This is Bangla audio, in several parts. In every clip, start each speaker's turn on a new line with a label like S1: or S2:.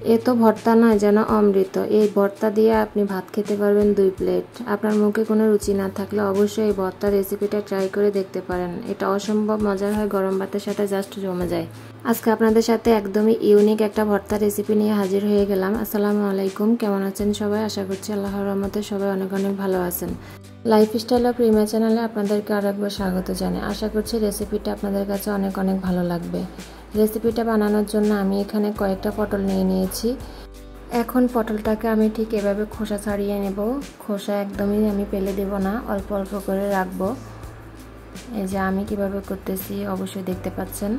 S1: এ তো ভর্তা নয়, যেন অমৃত। এই ভর্তা দিয়ে আপনি ভাত খেতে পারবেন 2 প্লেট। আপনার মুখে কোনো রুচি না থাকলে অবশ্যই এই ভর্তা রেসিপিটা ট্রাই করে দেখতে পারেন। এটা অসম্ভব মজার হয়, গরম ভাতের সাথে জাস্ট জমে যায়। আজকে আপনাদের সাথে একদমই ইউনিক একটা ভর্তা রেসিপি নিয়ে হাজির হয়ে গেলাম। আসসালামু আলাইকুম, কেমন আছেন সবাই? আশা করছি আল্লাহর রহমতে সবাই অনেক অনেক ভালো আছেন। লাইফস্টাইল অফ রিমা চ্যানেলে আপনাদেরকে আরও একবার স্বাগত জানাই। আশা করছি রেসিপিটা আপনাদের কাছে অনেক অনেক ভালো লাগবে। রেসিপিটা বানানোর জন্য আমি এখানে কয়েকটা পটল নিয়ে নিয়েছি। এখন পটলটাকে আমি ঠিক এভাবে খোসা ছাড়িয়ে নেব। খোসা একদমই আমি ফেলে দেব না, অল্প অল্প করে রাখবো। এই যে আমি কিভাবে করতেছি অবশ্যই দেখতে পাচ্ছেন।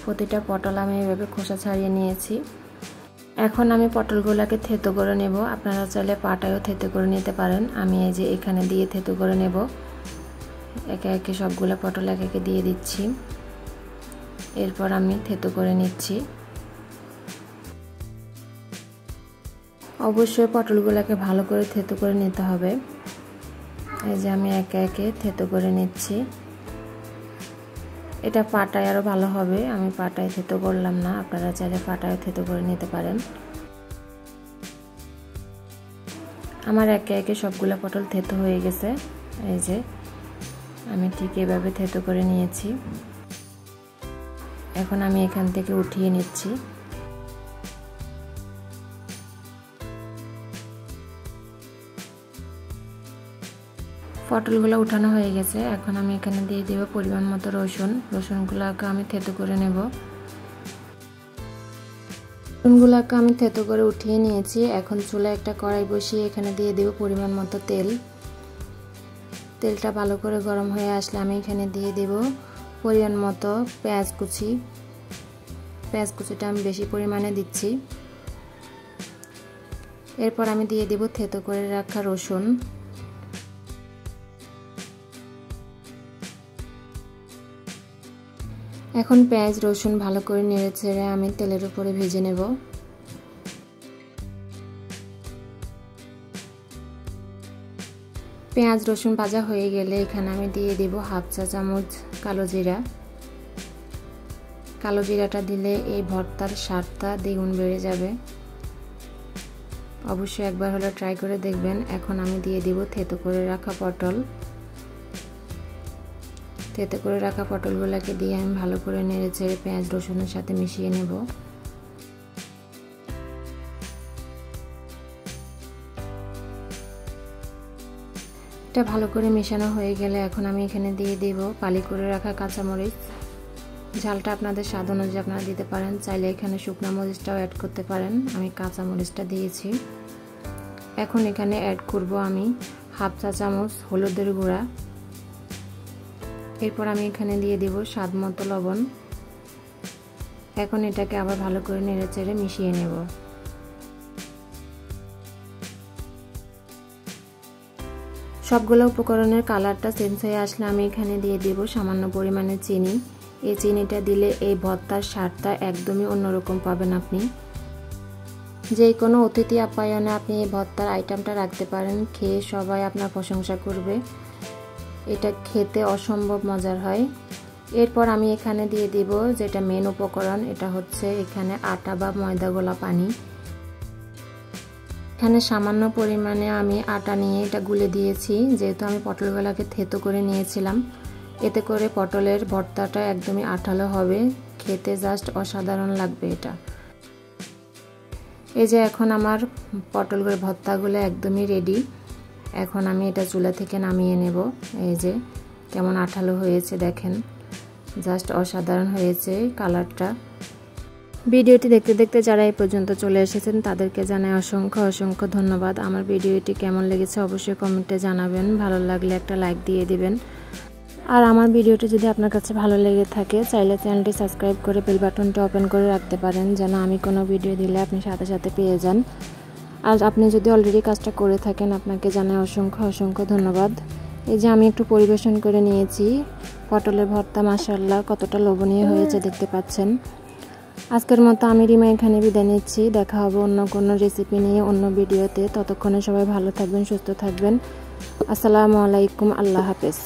S1: প্রতিটা পটল আমি এভাবে খোসা ছাড়িয়ে নিয়েছি। এখন আমি পটলগুলোকে থেতো করে নেব। আপনারা চাইলে পাটায়ও থেতো করে নিতে পারেন। আমি এই যে এখানে দিয়ে থেতো করে নেব। একে একে সবগুলো পটল একে একে দিয়ে দিচ্ছি। এরপর আমি থেতো করে নিচ্ছি। অবশ্যই পটলগুলোকে ভালো করে থেতো করে নিতে হবে। এই যে আমি একে একে থেতো করে নিচ্ছি। এটা পাটায় আরও ভালো হবে, আমি পাটায় থেতো করলাম না, আপনারা চাইলে পাটায় থেতো করে নিতে পারেন। আমার একে একে সবগুলো পটল থেতো হয়ে গেছে। এই যে আমি ঠিক এভাবে থেতো করে নিয়েছি। এখন আমি এখান থেকে উঠিয়ে নিচ্ছি। পটলগুলো উঠানো হয়ে গেছে। এখন আমি এখানে দিয়ে দেব পরিমাণ মতো রসুন। রসুনগুলোকে আমি থেতো করে নেব। রসুনগুলোকে আমি থেতো করে উঠিয়ে নিয়েছি। এখন চুলায় একটা কড়াই বসিয়ে এখানে দিয়ে দেব পরিমাণ মতো তেল। তেলটা ভালো করে গরম হয়ে আসলে আমি এখানে দিয়ে দেব পরিমাণ মতো পেঁয়াজ কুচি। পেঁয়াজ কুচিটা আমি বেশি পরিমাণে দিচ্ছি। এরপর আমি দিয়ে দেব থেতো করে রাখা রসুন। এখন পেঁয়াজ রসুন ভালো করে নেড়ে চেড়ে আমি তেলের উপরে ভেজে নেব। পেঁয়াজ রসুন ভাজা হয়ে গেলে এখানে আমি দিয়ে দেব হাফ চা চামচ কালো জিরা। কালো জিরাটা দিলে এই ভর্তার স্বাদটা দ্বিগুণ বেড়ে যাবে। অবশ্যই একবার হলে ট্রাই করে দেখবেন। এখন আমি দিয়ে দেব থেতো করে রাখা পটল। থেতো করে রাখা পটলগুলোকে দিয়ে আমি ভালো করে নেড়ে চেড়ে পেঁয়াজ রসুনের সাথে মিশিয়ে নেব। এটা ভালো করে মেশানো হয়ে গেলে এখন আমি এখানে দিয়ে দেব ফালি করে রাখা কাঁচামরিচ। ঝালটা আপনাদের স্বাদ অনুযায়ী আপনারা দিতে পারেন, চাইলে এখানে শুকনো মরিচটাও অ্যাড করতে পারেন। আমি কাঁচামরিচটা দিয়েছি। এখন এখানে অ্যাড করব আমি হাফ চা চামচ হলুদের গুঁড়া। এরপর আমি এখানে দিয়ে দেব স্বাদ মতো লবণ। এখন এটাকে আবার ভালো করে নেড়ে চেড়ে মিশিয়ে নেব। সবগুলো উপকরণের কালারটা চেঞ্জ হয়ে আসলে আমি এখানে দিয়ে দেব সামান্য পরিমাণে চিনি। এই চিনিটা দিলে এই ভর্তার স্বাদটা একদমই অন্যরকম পাবেন আপনি। যে কোনো অতিথি আপ্যায়নে আপনি এই ভর্তার আইটেমটা রাখতে পারেন, খেয়ে সবাই আপনার প্রশংসা করবে। এটা খেতে অসম্ভব মজার হয়। এরপর আমি এখানে দিয়ে দেব যেটা মেন উপকরণ, এটা হচ্ছে এখানে আটা বা ময়দা গোলা পানি। এখানে সামান্য পরিমাণে আমি আটা নিয়ে এটা গুলে দিয়েছি, যেহেতু আমি পটলগুলোকে থেতো করে নিয়েছিলাম। এতে করে পটলের ভর্তাটা একদমই আঠালো হবে, খেতে জাস্ট অসাধারণ লাগবে এটা। এই যে এখন আমার পটলের ভর্তাগুলো একদমই রেডি। এখন আমি এটা চুলা থেকে নামিয়ে নেব। এই যে কেমন আঠালো হয়েছে দেখেন, জাস্ট অসাধারণ হয়েছে কালারটা। ভিডিওটি দেখতে দেখতে যারা এই পর্যন্ত চলে এসেছেন তাদেরকে জানাই অসংখ্য অসংখ্য ধন্যবাদ। আমার ভিডিওটি কেমন লেগেছে অবশ্যই কমেন্টে জানাবেন। ভালো লাগলে একটা লাইক দিয়ে দিবেন। আর আমার ভিডিওটি যদি আপনার কাছে ভালো লেগে থাকে চাইলে চ্যানেলটি সাবস্ক্রাইব করে বেল বাটনটি ওপেন করে রাখতে পারেন, যেন আমি কোনো ভিডিও দিলে আপনি সাথে সাথে পেয়ে যান। আর আপনি যদি অলরেডি কাজটা করে থাকেন আপনাকে জানাই অসংখ্য অসংখ্য ধন্যবাদ। এই যে আমি একটু পরিবেশন করে নিয়েছি পটলের ভর্তা। মাশাআল্লাহ কতটা লোভনীয় হয়েছে দেখতে পাচ্ছেন। আজকের মতো আমি রিমা এখানে বিদায় নিচ্ছি। দেখা হবে অন্য কোনো রেসিপি নিয়ে অন্য ভিডিওতে। ততক্ষণে সবাই ভালো থাকবেন, সুস্থ থাকবেন। আসসালামু আলাইকুম, আল্লাহ হাফেজ।